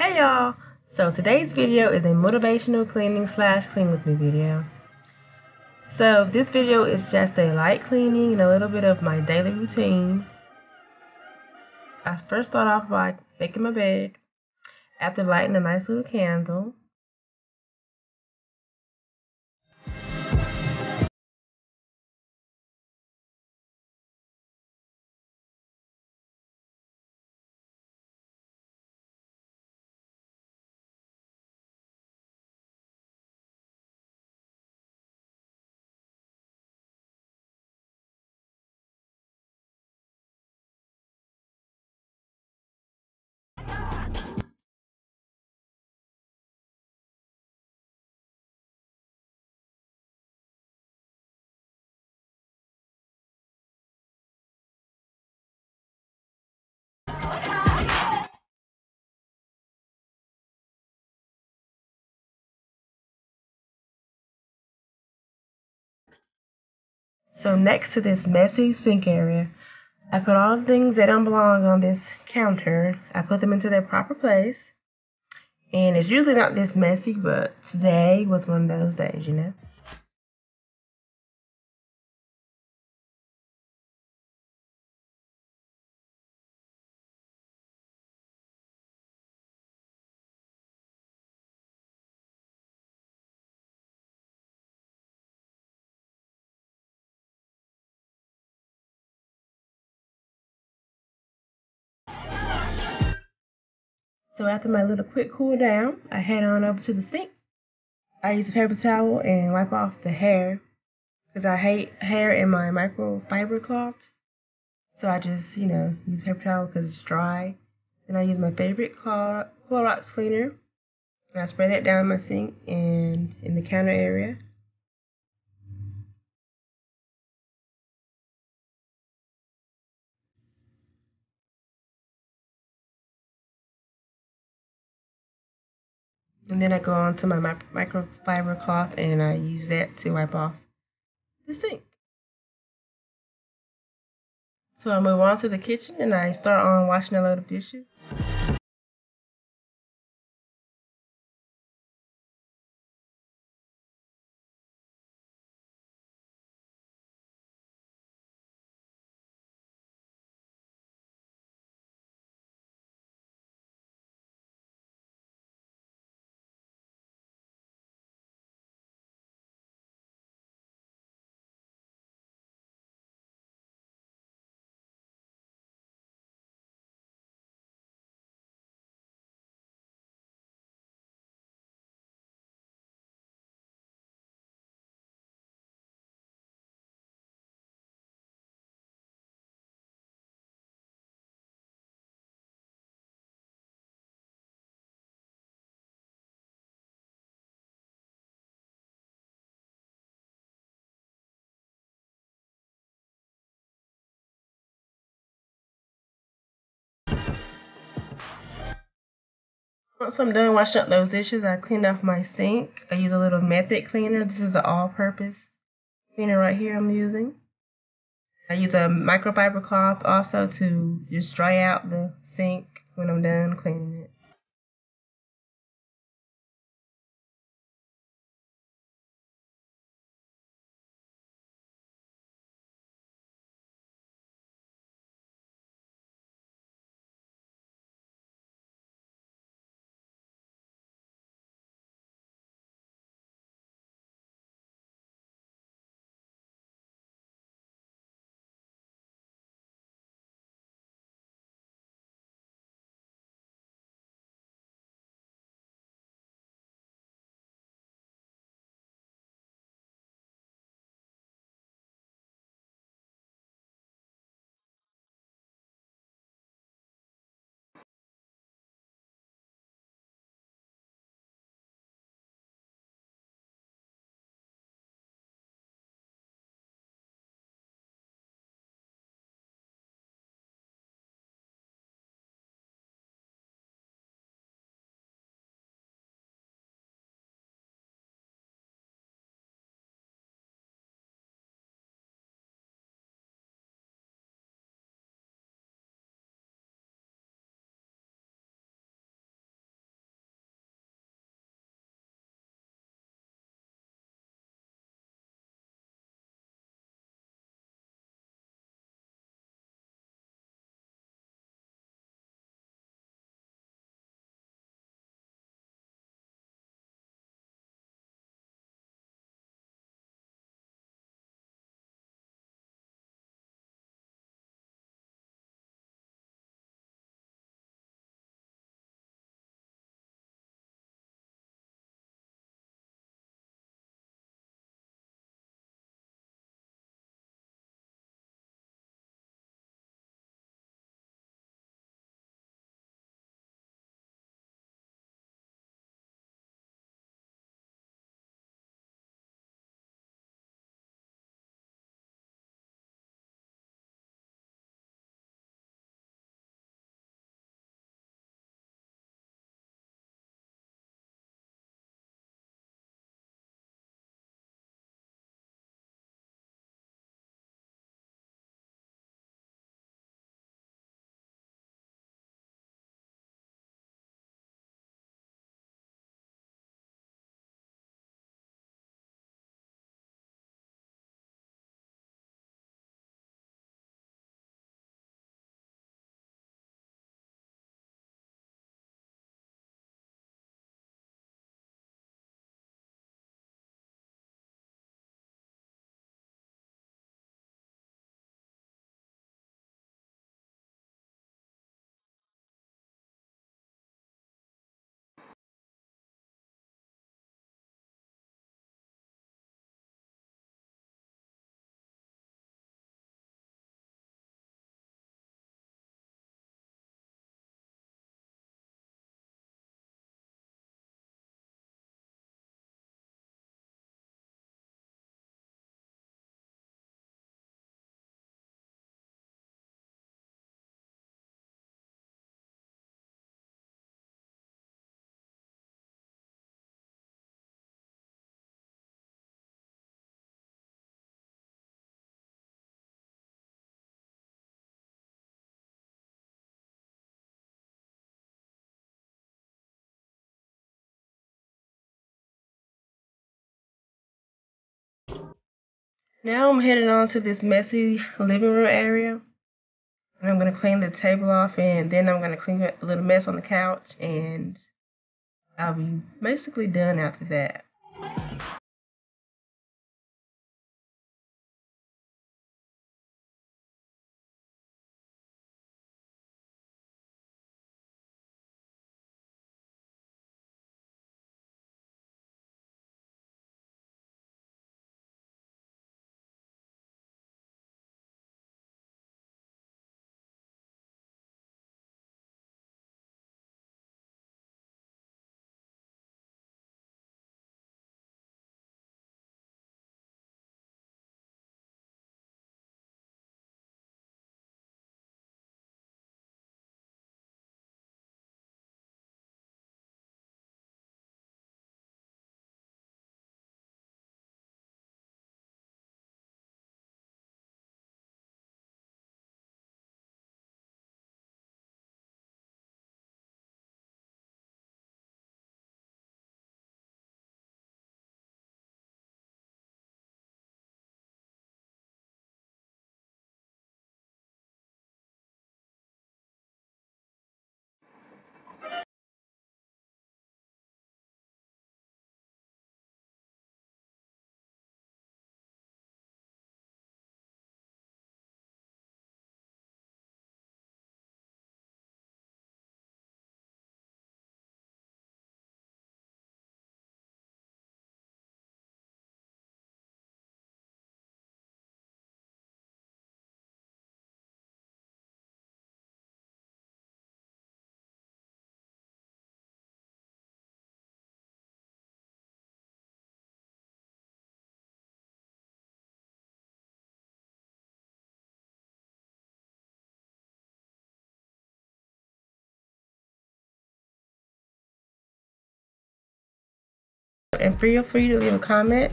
Hey y'all! So today's video is a motivational cleaning slash clean with me video. So this video is just a light cleaning and a little bit of my daily routine. I first start off by making my bed after lighting a nice little candle. So next to this messy sink area, I put all the things that don't belong on this counter. I put them into their proper place. And it's usually not this messy, but today was one of those days, you know. So after my little quick cool down, I head on over to the sink. I use a paper towel and wipe off the hair because I hate hair in my microfiber cloths. So I just, use a paper towel because it's dry. Then I use my favorite Clorox cleaner and I spray that down my sink and in the counter area. And then I go on to my microfiber cloth and I use that to wipe off the sink. So I move on to the kitchen and I start on washing a load of dishes. Once I'm done washing up those dishes, I clean off my sink. I use a little method cleaner. This is the all-purpose cleaner right here I'm using. I use a microfiber cloth also to just dry out the sink when I'm done cleaning it. Now I'm heading on to this messy living room area. And I'm going to clean the table off, and then I'm going to clean a little mess on the couch, and I'll be basically done after that. And feel free to leave a comment.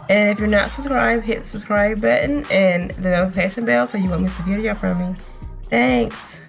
And if you're not subscribed, hit the subscribe button and the notification bell so you won't miss a video from me. Thanks.